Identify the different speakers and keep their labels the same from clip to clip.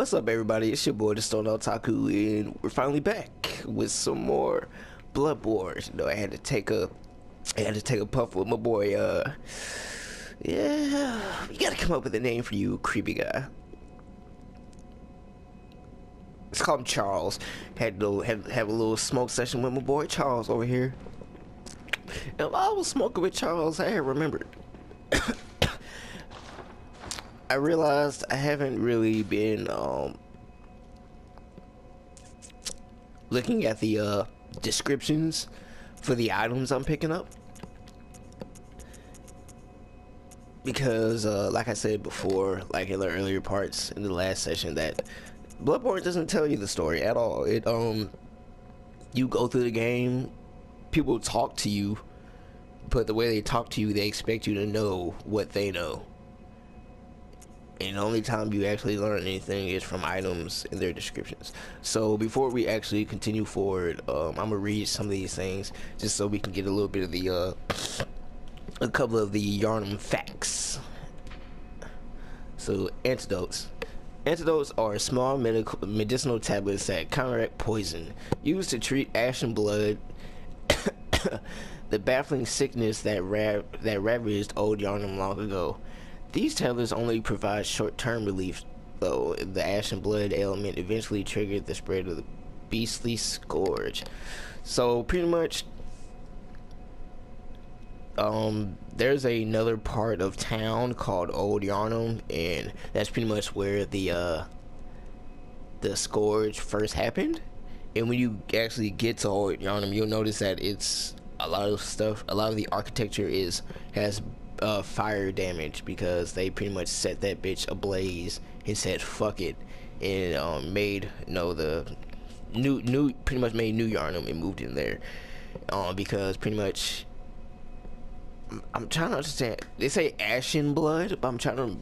Speaker 1: What's up, everybody? It's your boy, the Stone Otaku, and we're finally back with some more Bloodborne. You know, I had to take a puff with my boy. Yeah, you gotta come up with a name for you, creepy guy. Let's call him Charles. Had to have a little smoke session with my boy Charles over here. And while I was smoking with Charles, I had remembered. I realized I haven't really been looking at the descriptions for the items I'm picking up, because like I said before, like in the earlier parts in the last session, that Bloodborne doesn't tell you the story at all. It you go through the game, people talk to you, but the way they talk to you, they expect you to know what they know. And the only time you actually learn anything is from items in their descriptions. So before we actually continue forward, I'm gonna read some of these things just so we can get a little bit of the a couple of the Yharnam facts. So antidotes. Antidotes are small medicinal tablets that counteract poison, used to treat ashen blood, the baffling sickness that ravaged old Yharnam long ago. These tablets only provide short-term relief, though the ashen blood ailment eventually triggered the spread of the beastly scourge. So pretty much, there's another part of town called Old Yharnam, and that's pretty much where the scourge first happened. And when you actually get to Old Yharnam, you'll notice that it's a lot of the architecture has fire damage, because they pretty much set that bitch ablaze and said fuck it, and made pretty much made New Yharnam and moved in there, because pretty much, I'm trying to understand, they say ashen blood, but I'm trying to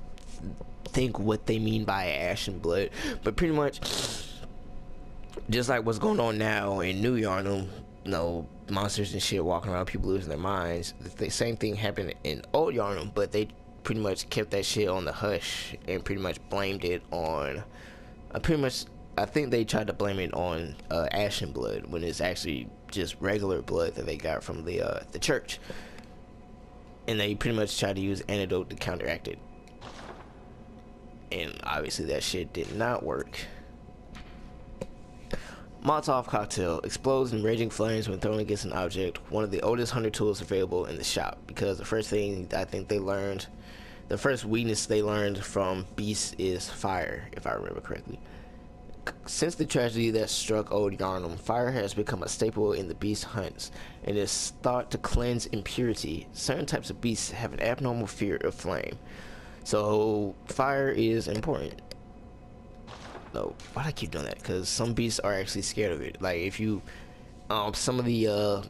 Speaker 1: think what they mean by ashen blood. But pretty much just like what's going on now in New Yharnam, monsters and shit walking around, people losing their minds. The same thing happened in Old Yharnam, but they pretty much kept that shit on the hush and pretty much blamed it on I think they tried to blame it on ashen blood, when it's actually just regular blood that they got from the church, and they pretty much tried to use antidote to counteract it, and obviously that shit did not work. Molotov cocktail explodes in raging flames when thrown against an object. One of the oldest hunter tools available in the shop, because the first weakness they learned from beasts is fire, if I remember correctly. Since the tragedy that struck Old Yharnam, fire has become a staple in the beast hunts and is thought to cleanse impurity. Certain types of beasts have an abnormal fear of flame, so fire is important. No, why do I keep doing that? Because some beasts are actually scared of it. Like if you, some of the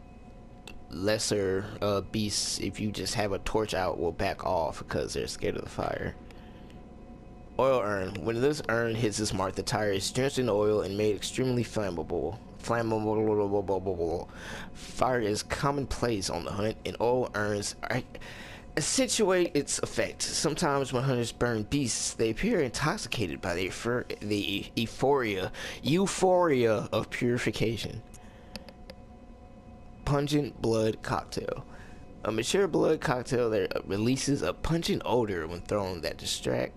Speaker 1: lesser beasts, if you just have a torch out, will back off because they're scared of the fire. Oil urn. When this urn hits its mark, the tire is drenched in oil and made extremely flammable. Fire is commonplace on the hunt, and oil urns accentuate its effect. Sometimes when hunters burn beasts, they appear intoxicated by the euphoria of purification. Pungent blood cocktail. A mature blood cocktail that releases a pungent odor when thrown that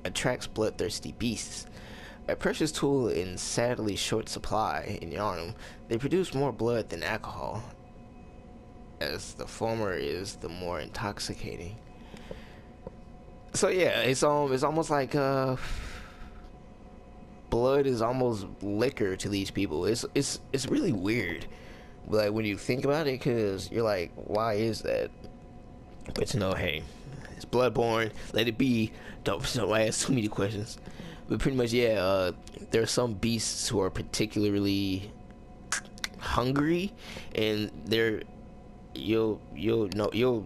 Speaker 1: attracts bloodthirsty beasts. A precious tool in sadly short supply in Yharnam, they produce more blood than alcohol, as the former is the more intoxicating. So yeah, it's almost like blood is almost liquor to these people. It's really weird, like when you think about it, because you're like, why is that? But hey, it's Bloodborne, let it be. Don't ask too many questions. But pretty much, yeah, there are some beasts who are particularly hungry, and you'll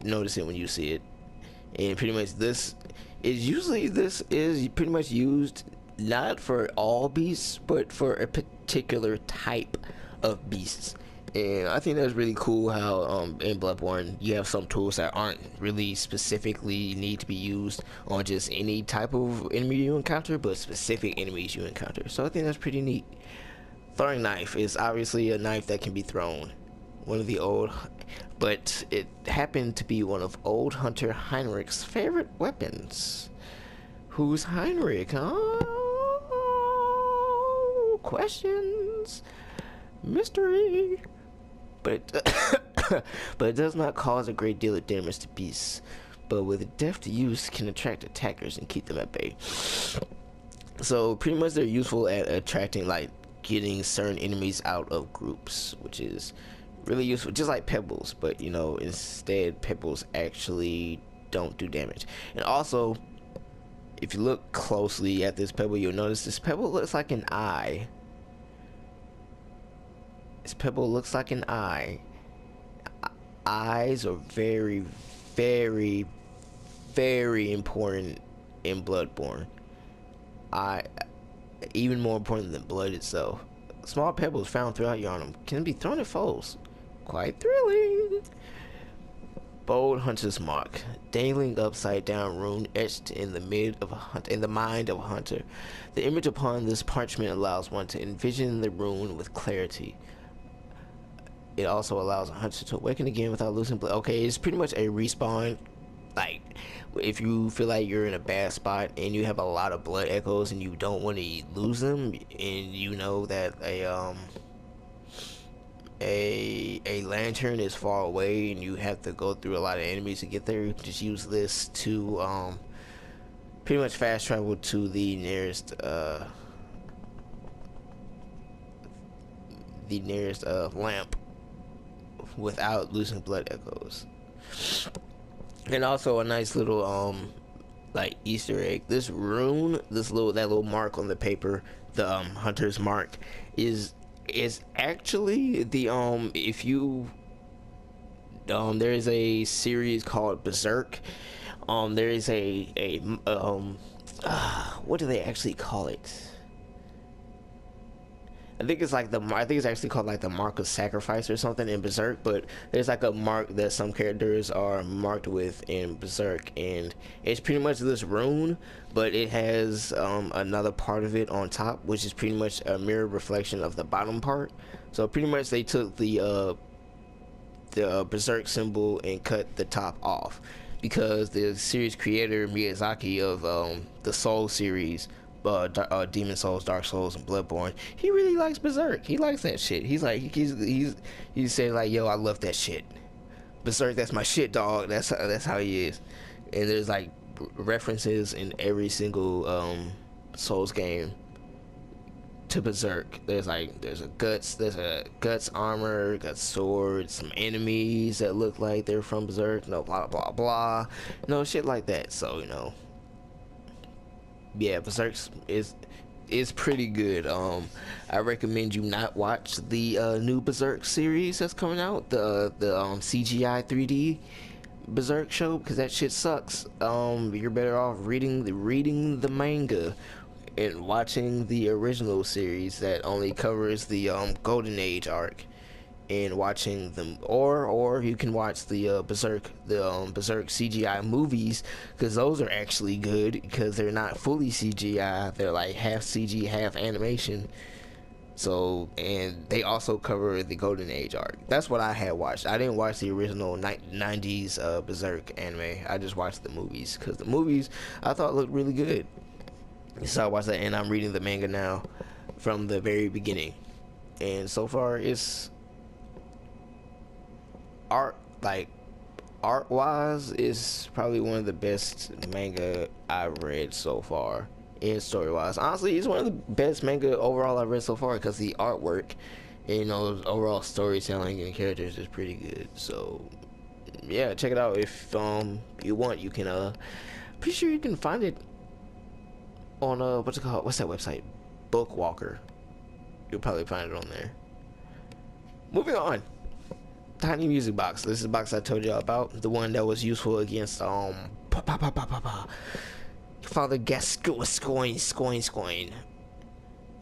Speaker 1: notice it when you see it. And pretty much this is pretty much used not for all beasts, but for a particular type of beasts. And I think that's really cool how in Bloodborne you have some tools that aren't really specifically need to be used on just any type of enemy you encounter, but specific enemies you encounter. So I think that's pretty neat. Throwing knife is obviously a knife that can be thrown. One of the old, but it happened to be one of old Hunter Heinrich's favorite weapons. Who's Heinrich? Oh, questions, mystery. But but it does not cause a great deal of damage to beasts. But with deft use, can attract attackers and keep them at bay. So pretty much they're useful at attracting, like getting certain enemies out of groups, which is really useful, just like pebbles. But you know, instead pebbles actually don't do damage. And also, if you look closely at this pebble, you'll notice this pebble looks like an eye. This pebble looks like an eye. Eyes are very, very, very important in Bloodborne. Even more important than blood itself. Small pebbles found throughout Yharnam can be thrown at foes. Quite thrilling. Bold Hunter's Mark, dangling upside down rune etched in the mind of a hunter. The image upon this parchment allows one to envision the rune with clarity. It also allows a hunter to awaken again without losing blood. Okay, it's pretty much a respawn. Like, if you feel like you're in a bad spot and you have a lot of blood echoes and you don't want to lose them, and you know that a lantern is far away and you have to go through a lot of enemies to get there, you can just use this to pretty much fast travel to the nearest lamp without losing blood echoes. And also a nice little like Easter egg. This rune, that little mark on the paper, the Hunter's Mark, is actually the if you there is a series called Berserk. There is what do they actually call it? I think it's actually called like the Mark of Sacrifice or something in Berserk, but there's like a mark that some characters are marked with in Berserk, and it's pretty much this rune, but it has another part of it on top, which is pretty much a mirror reflection of the bottom part. So pretty much they took the Berserk symbol and cut the top off, because the series creator Miyazaki of the Soul series, Demon Souls, Dark Souls, and Bloodborne, he really likes Berserk. He likes that shit. He's like, he's saying like, yo, I love that shit. Berserk, that's my shit, dog. That's how he is. And there's like references in every single Souls game to Berserk. There's a guts armor, guts sword, some enemies that look like they're from Berserk. No, blah blah blah. No shit like that. So you know. Yeah, Berserk is pretty good. I recommend you not watch the new Berserk series that's coming out, the CGI 3D Berserk show, because that shit sucks. You're better off reading the manga and watching the original series that only covers the Golden Age arc, and watching them, or you can watch the Berserk CGI movies, because those are actually good, because they're not fully CGI, they're like half CG, half animation. So, and they also cover the Golden Age arc. That's what I had watched. I didn't watch the original 90s Berserk anime. I just watched the movies, because the movies I thought looked really good. So I watched that, and I'm reading the manga now from the very beginning, and so far it's art wise is probably one of the best manga I've read so far. And story wise, honestly, it's one of the best manga overall I've read so far, because the artwork and, you know, overall storytelling and characters is pretty good. So yeah, check it out if you want. You can pretty sure you can find it on what's it called, what's that website, Bookwalker. You'll probably find it on there. Moving on. Tiny music box. This is the box I told y'all about, the one that was useful against Father Gascoigne.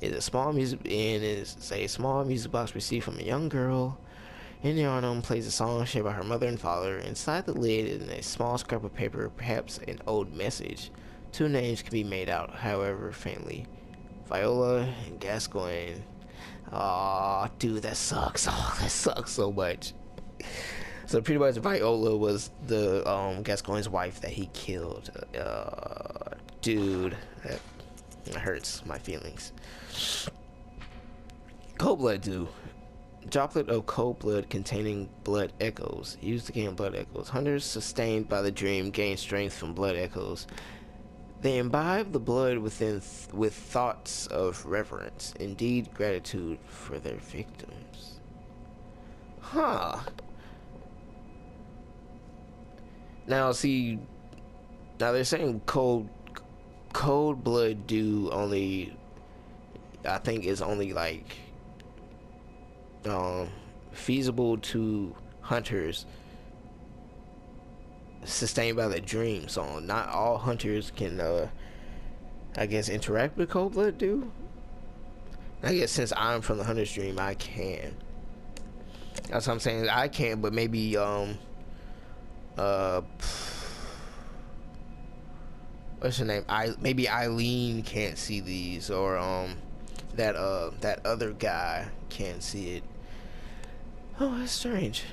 Speaker 1: It's a small music box received from a young girl In Yarnum plays a song shared by her mother and father. Inside the lid is a small scrap of paper, perhaps an old message. Two names can be made out, however, faintly. Viola and Gascoigne. Aw, dude, that sucks. Oh, that sucks so much. So pretty much Viola was the Gascoigne's wife that he killed. Dude, that hurts my feelings. Cold blood, dude. Droplet of cold blood containing blood echoes. Used to gain blood echoes. Hunters sustained by the dream gain strength from blood echoes. They imbibe the blood within with thoughts of reverence, indeed gratitude for their victims. Huh. Now see, now they're saying cold blood do only, I think is only like feasible to hunters sustained by the dream. So not all hunters can I guess interact with cold blood do. I guess since I'm from the hunter's dream, I can. That's what I'm saying. I can, but maybe what's her name? Maybe Eileen can't see these, or that other guy can't see it. Oh, that's strange.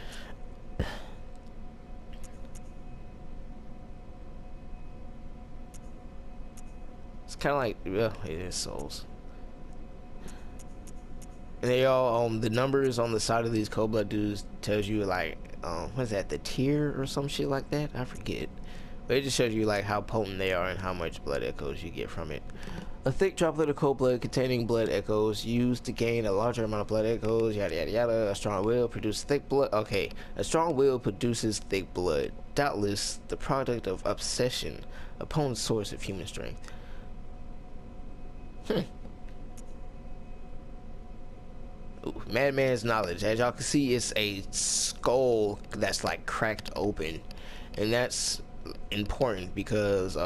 Speaker 1: It's kind of like, well, it is souls. And they all the numbers on the side of these cold blood dudes tells you like what's that, the tier or some shit like that, I forget, but it just shows you like how potent they are and how much blood echoes you get from it. A thick droplet of cold blood containing blood echoes used to gain a larger amount of blood echoes, yada yada yada. A strong will produces thick blood. Okay, a strong will produces thick blood, doubtless the product of obsession, opponent's source of human strength. Madman's knowledge. As y'all can see, it's a skull that's like cracked open, and that's important because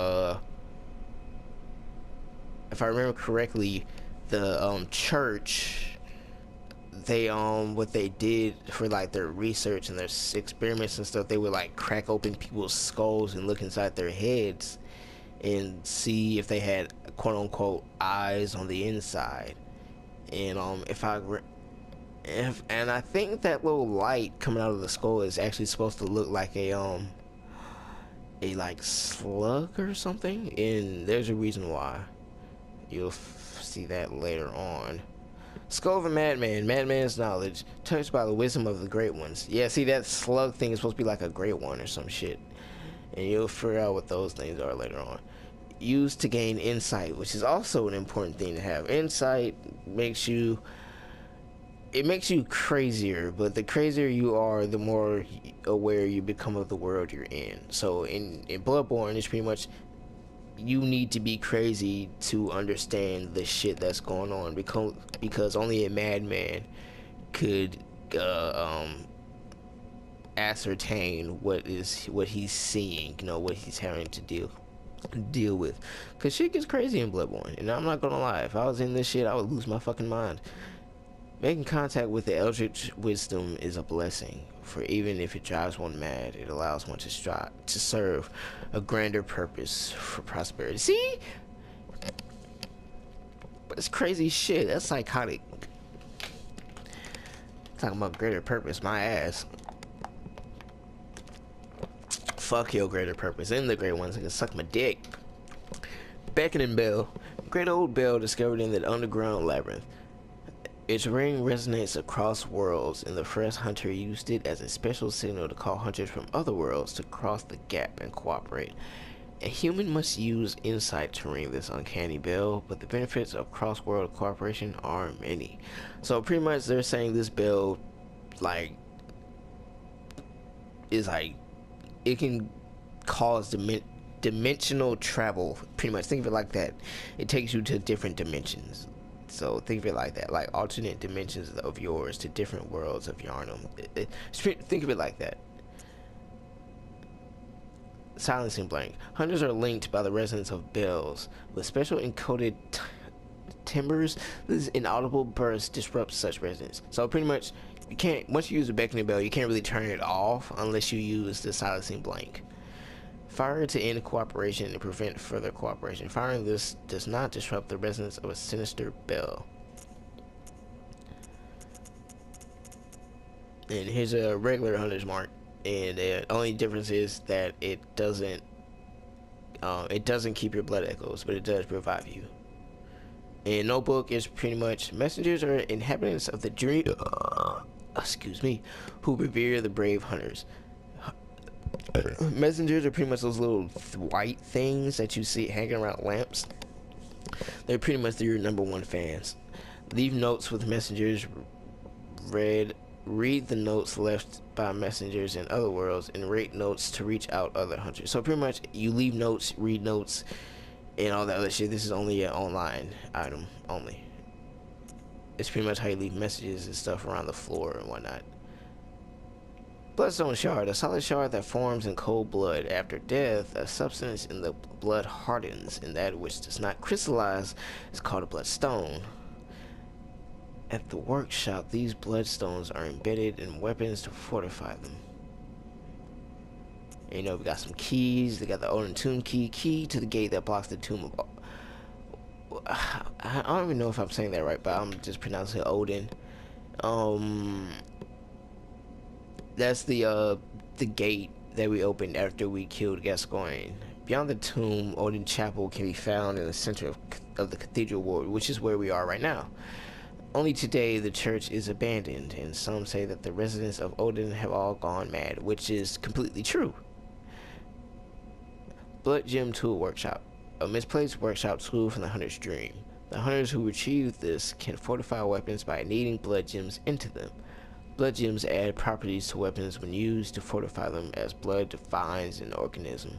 Speaker 1: if I remember correctly, the church, they what they did for like their research and their experiments and stuff, they would like crack open people's skulls and look inside their heads and see if they had quote unquote eyes on the inside. And and I think that little light coming out of the skull is actually supposed to look like a like slug or something, and there's a reason why. You'll see that later on. Skull of a madman. Madman's knowledge, touched by the wisdom of the great ones. Yeah, see, that slug thing is supposed to be like a great one or some shit, and you'll figure out what those things are later on. Used to gain insight, which is also an important thing to have. Insight makes you crazier, but the crazier you are, the more aware you become of the world you're in. So in Bloodborne, it's pretty much you need to be crazy to understand the shit that's going on, because only a madman could ascertain what he's seeing, what he's having to deal with, because shit gets crazy in Bloodborne. And I'm not gonna lie, if I was in this shit, I would lose my fucking mind. Making contact with the eldritch wisdom is a blessing, for even if it drives one mad, it allows one to strive to serve a grander purpose for prosperity. See? But it's crazy shit. That's psychotic. Talking about greater purpose, my ass. Fuck your greater purpose. And the great ones that can suck my dick. Beckoning bell. Great old bell discovered in the underground labyrinth. Its ring resonates across worlds, and the first hunter used it as a special signal to call hunters from other worlds to cross the gap and cooperate. A human must use insight to ring this uncanny bell, but the benefits of cross-world cooperation are many. So pretty much they're saying this bell, like, is like, it can cause dimensional travel. Pretty much, think of it like that. It takes you to different dimensions. So think of it like that, like alternate dimensions of yours to different worlds of Yarnum. Think of it like that. Silencing blank. Hunters are linked by the resonance of bells with special encoded timbers. This inaudible burst disrupts such resonance. So pretty much, you can't, once you use the beckoning bell, you can't really turn it off unless you use the silencing blank. Fire to end cooperation and prevent further cooperation. Firing this does not disrupt the resonance of a sinister bell. And here's a regular hunter's mark, and the only difference is that it doesn't keep your blood echoes, but it does revive you. And notebook is pretty much messengers are inhabitants of the dream. Excuse me, who revere the brave hunters. Messengers are pretty much those little white things that you see hanging around lamps. They're pretty much your #1 fans. Leave notes with messengers. Read the notes left by messengers in other worlds, and rate notes to reach out other hunters. So pretty much you leave notes, read notes, and all that other shit. This is only an online item only. It's pretty much how you leave messages and stuff around the floor and whatnot. Bloodstone shard, a solid shard that forms in cold blood. After death, a substance in the blood hardens, and that which does not crystallize is called a bloodstone. At the workshop, these bloodstones are embedded in weapons to fortify them. And, you know, we got some keys. They got the Odin tomb key to the gate that blocks the tomb of... I don't even know if I'm saying that right, but I'm just pronouncing it Odin. That's the gate that we opened after we killed Gascoigne. Beyond the tomb, Odin Chapel can be found in the center of the Cathedral Ward, which is where we are right now. Only today the church is abandoned, and some say that the residents of Odin have all gone mad, which is completely true. Blood Gem Tool Workshop, a misplaced workshop tool from the hunter's dream. The hunters who retrieve this can fortify weapons by kneading blood gems into them. Blood gems add properties to weapons when used to fortify them, as blood defines an organism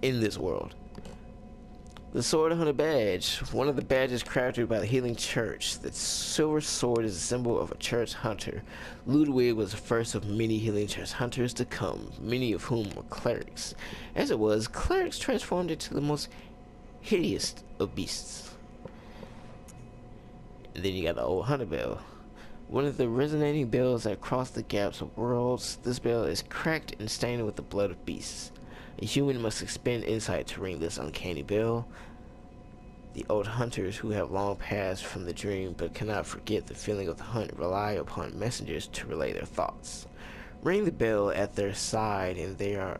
Speaker 1: in this world. The Sword Hunter Badge, one of the badges crafted by the Healing Church. The silver sword is a symbol of a church hunter. Ludwig was the first of many Healing Church hunters to come, many of whom were clerics. As it was, clerics transformed into the most hideous of beasts. And then you got the old hunter bell. One of the resonating bells that cross the gaps of worlds. This bell is cracked and stained with the blood of beasts. A human must expend insight to ring this uncanny bell. The old hunters who have long passed from the dream but cannot forget the feeling of the hunt rely upon messengers to relay their thoughts. Ring the bell at their side and they are...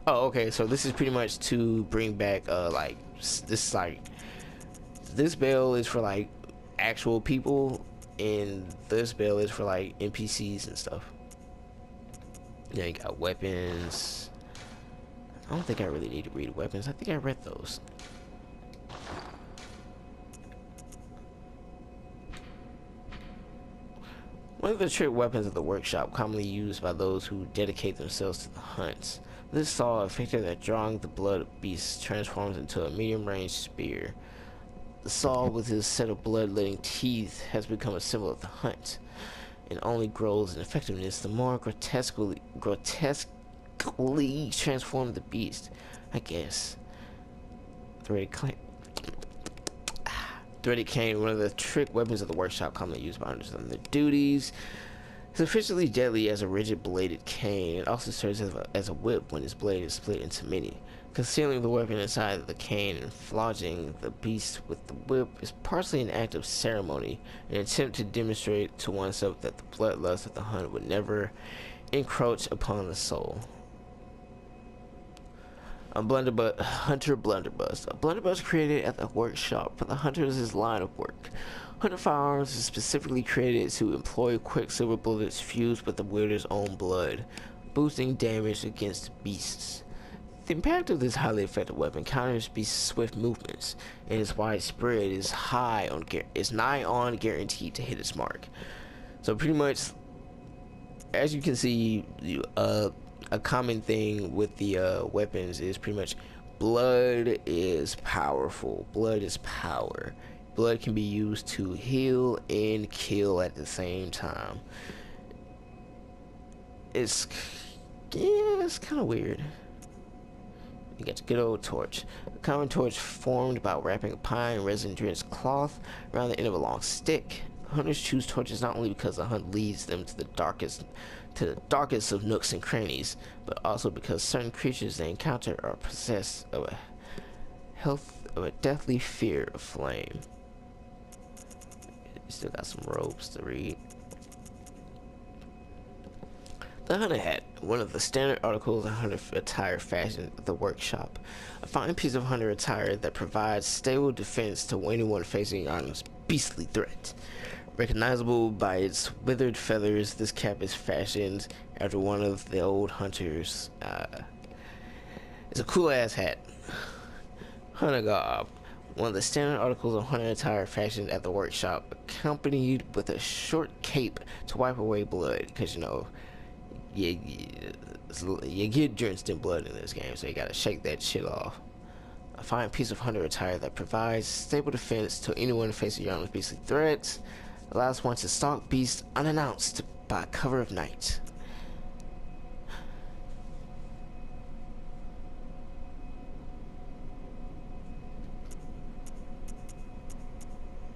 Speaker 1: Oh, okay, so this is pretty much to bring back, this bell is for, like, actual people, and this bell is for, like, NPCs and stuff. Yeah, you got weapons... I don't think I really need to read weapons. I think I read those. One of the trick weapons of the workshop, commonly used by those who dedicate themselves to the hunts. This saw, effective at drawing the blood of beasts, transforms into a medium-range spear. The saw, with his set of blood-letting teeth, has become a symbol of the hunt, and only grows in effectiveness the more grotesquely transform the beast, I guess. Threaded cane, one of the trick weapons of the workshop, commonly used by hunters on their duties. It's officially deadly as a rigid bladed cane. It also serves as a whip when its blade is split into many. Concealing the weapon inside the cane and flogging the beast with the whip is partially an act of ceremony, an attempt to demonstrate to oneself that the bloodlust of the hunt would never encroach upon the soul. Hunter blunderbuss. A blunderbuss created at the workshop for the hunters' line of work. Hunter firearms is specifically created to employ quicksilver bullets fused with the wielder's own blood, boosting damage against beasts. The impact of this highly effective weapon counters beasts' swift movements, and its widespread is nigh on guaranteed to hit its mark. So pretty much, as you can see, a common thing with the weapons is pretty much blood is powerful. Blood is power. Blood can be used to heal and kill at the same time. It's kind of weird. You got the good old torch. A common torch formed by wrapping a pine resin drenched cloth around the end of a long stick. Hunters choose torches not only because the hunt leads them to the darkest of nooks and crannies, but also because certain creatures they encounter are possessed of a deathly fear of flame. Still got some ropes to read. The hunter hat, one of the standard articles of hunter attire fashioned at the workshop. A fine piece of hunter attire that provides stable defense to anyone facing Yarnum's beastly threat. Recognizable by its withered feathers, this cap is fashioned after one of the old hunters. It's a cool ass hat. Hunter garb, one of the standard articles of hunter attire fashioned at the workshop, accompanied with a short cape to wipe away blood, because you know you get drenched in blood in this game, so you gotta shake that shit off. A fine piece of hunter attire that provides stable defense to anyone facing Yarnum's beastly threats, allows one to stalk beasts unannounced by cover of night.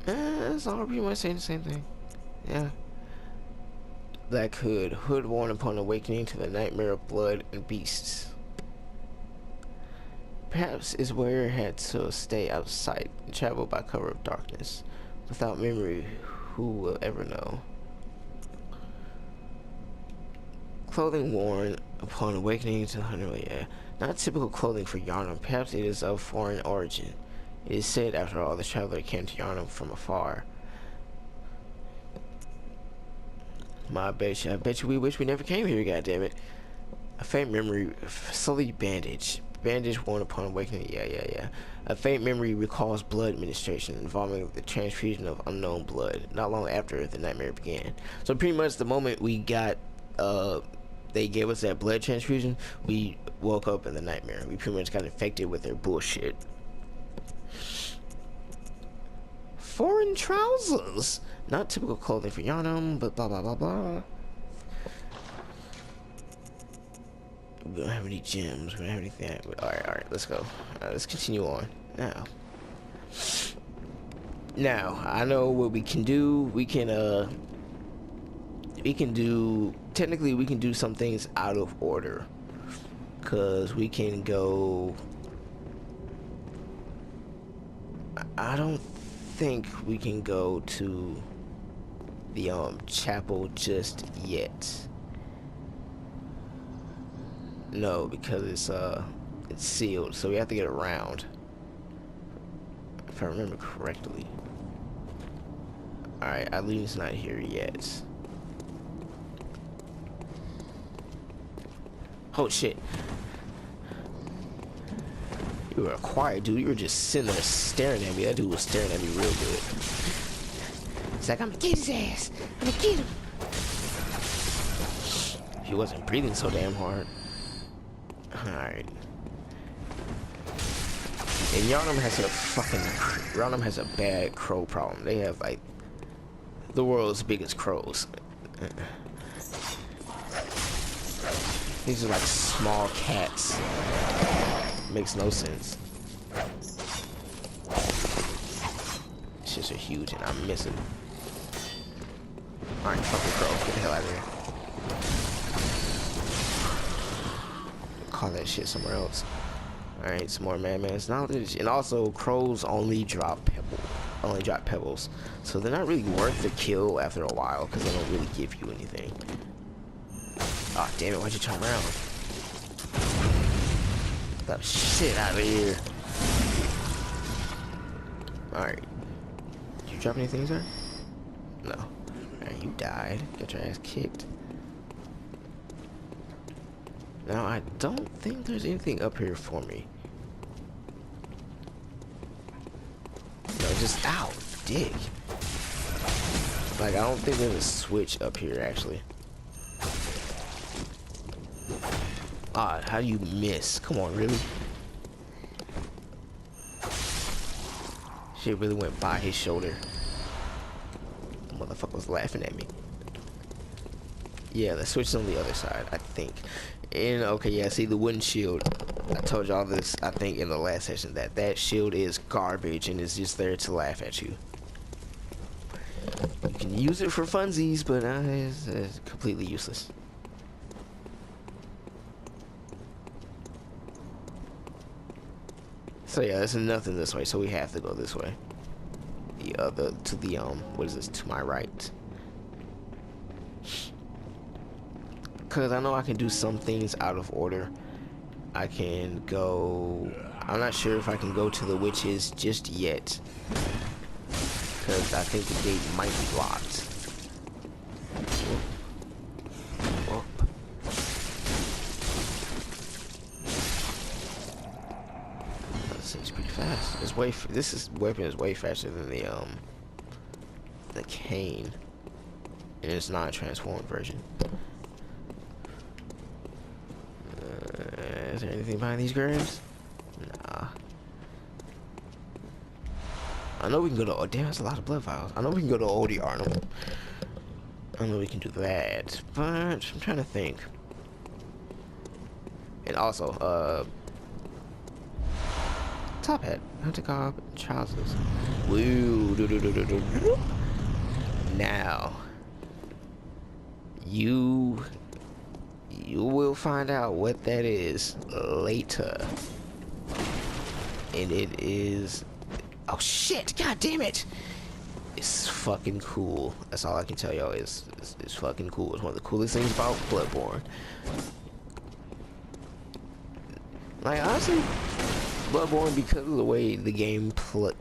Speaker 1: It's all pretty much saying the same thing. Yeah. Black hood worn upon awakening to the nightmare of blood and beasts. Perhaps is where it had to stay out of sight and travel by cover of darkness. Without memory, who will ever know? Clothing worn upon awakening to the hunter. Yeah, not typical clothing for Yarnum. Perhaps it is of foreign origin. It is said, after all, the traveler came to Yarnum from afar. I bet you we wish we never came here, goddammit. A faint memory, slowly bandage worn upon awakening. Yeah. A faint memory recalls blood administration involving the transfusion of unknown blood, not long after the nightmare began. So pretty much the moment we got, they gave us that blood transfusion, we woke up in the nightmare. We pretty much got infected with their bullshit. Foreign trousers, not typical clothing for Yarnum, but blah blah blah blah. We don't have any gems. We don't have anything. All right. Let's go. Let's continue on now. I know what we can do. We can technically we can do some things out of order, cause we can go. I don't think we can go to the chapel just yet. No, because it's sealed, so we have to get around, if I remember correctly. Alright, Eileen's not here yet. Oh shit. You were a quiet dude. You were just sitting there staring at me. That dude was staring at me real good. He's like, I'm gonna get his ass. I'm gonna get him. He wasn't breathing so damn hard. Alright. And Yarnum has a bad crow problem. They have like the world's biggest crows. These are like small cats. Makes no sense. Shits are huge and I'm missing. Alright, fucking crow, get the hell out of here. Call that shit somewhere else. Alright, some more madman's knowledge. And also crows only drop pebbles. So they're not really worth the kill after a while because they don't really give you anything. Oh damn it, why'd you turn around? Get the shit out of here. Alright. Did you drop anything, sir? No. Alright, you died. Got your ass kicked. Now, I don't think there's anything up here for me. No, just ow, dick. Like, I don't think there's a switch up here, actually. Ah, how do you miss? Come on, really? Shit really went by his shoulder. The motherfucker was laughing at me. Yeah, the switch is on the other side, I think. And, okay, yeah, see the wooden shield. I told y'all this, I think, in the last session, that shield is garbage and is just there to laugh at you. can use it for funsies, but it's completely useless. So yeah, there's nothing this way, so we have to go this way. The other to the what is this, to my right? Cause I know I can do some things out of order. I can go, I'm not sure if I can go to the witches just yet, cause I think the gate might be locked. Seems pretty fast. It's way. This weapon is way faster than the cane, and it's not a transformed version. Is there anything behind these graves? Nah. I know we can go to. Oh damn, that's a lot of blood vials. I know we can go to Old Arnhem. I know we can do that, but I'm trying to think. And also, top hat, hunter garb, trousers. Woo, now you will find out what that is later, and it is, oh shit, god damn it, it's fucking cool. That's all I can tell y'all. It's fucking cool. It's one of the coolest things about Bloodborne. Like honestly, Bloodborne, because of the way the gameplay,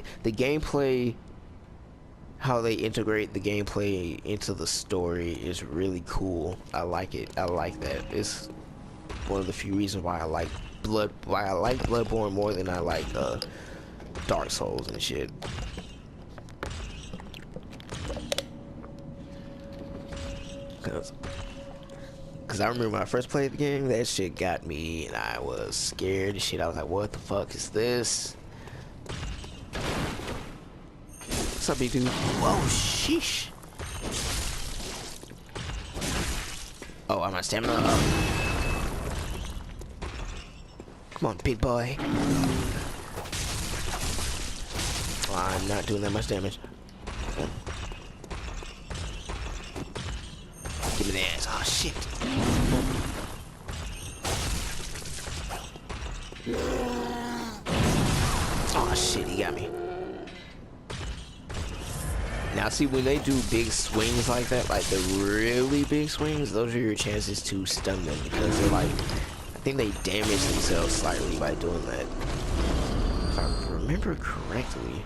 Speaker 1: how they integrate the gameplay into the story is really cool. I like it. I like that. It's one of the few reasons why I like Bloodborne more than I like Dark Souls and shit. Cause I remember when I first played the game, that shit got me, and I was scared and shit. I was like, "What the fuck is this?" What's up, big dude? Whoa, sheesh! Oh, I'm out of stamina. Come on, big boy. Oh, I'm not doing that much damage. Give me the ass. Oh shit. Oh shit, he got me. Now see, when they do big swings like that, like the really big swings, those are your chances to stun them, because they're like, I think they damage themselves slightly by doing that. If I remember correctly.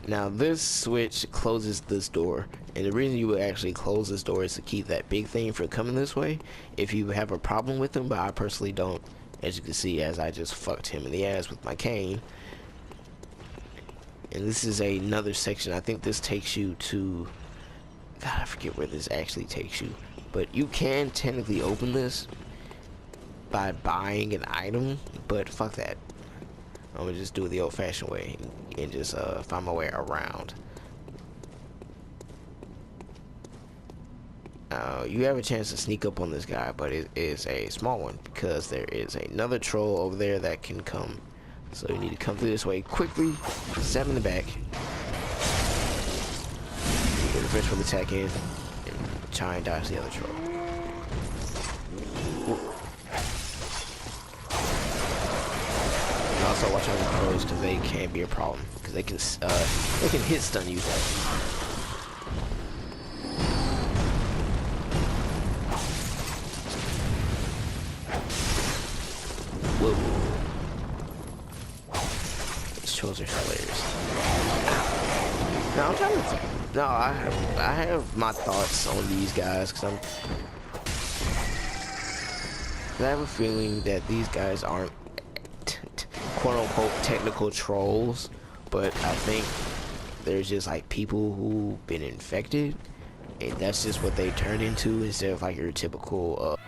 Speaker 1: Now this switch closes this door, and the reason you would actually close this door is to keep that big thing from coming this way if you have a problem with them, but I personally don't, as you can see, as I just fucked him in the ass with my cane. And this is another section. I think this takes you to, God, I forget where this actually takes you, but you can technically open this by buying an item, but fuck that. I'm gonna just do it the old-fashioned way and just find my way around. You have a chance to sneak up on this guy, but it is a small one because there is another troll over there that can come. So you need to come through this way quickly, stab him in the back, get the vengeful attack in, and try and dodge the other troll. Also watch out for crows, because they can be a problem, because they can hit stun you. Whoa. These trolls are hilarious. Now I'm trying to. No, I have my thoughts on these guys, because I have a feeling that these guys aren't quote-unquote technical trolls, but I think there's just like people who've been infected, and that's just what they turned into instead of like your typical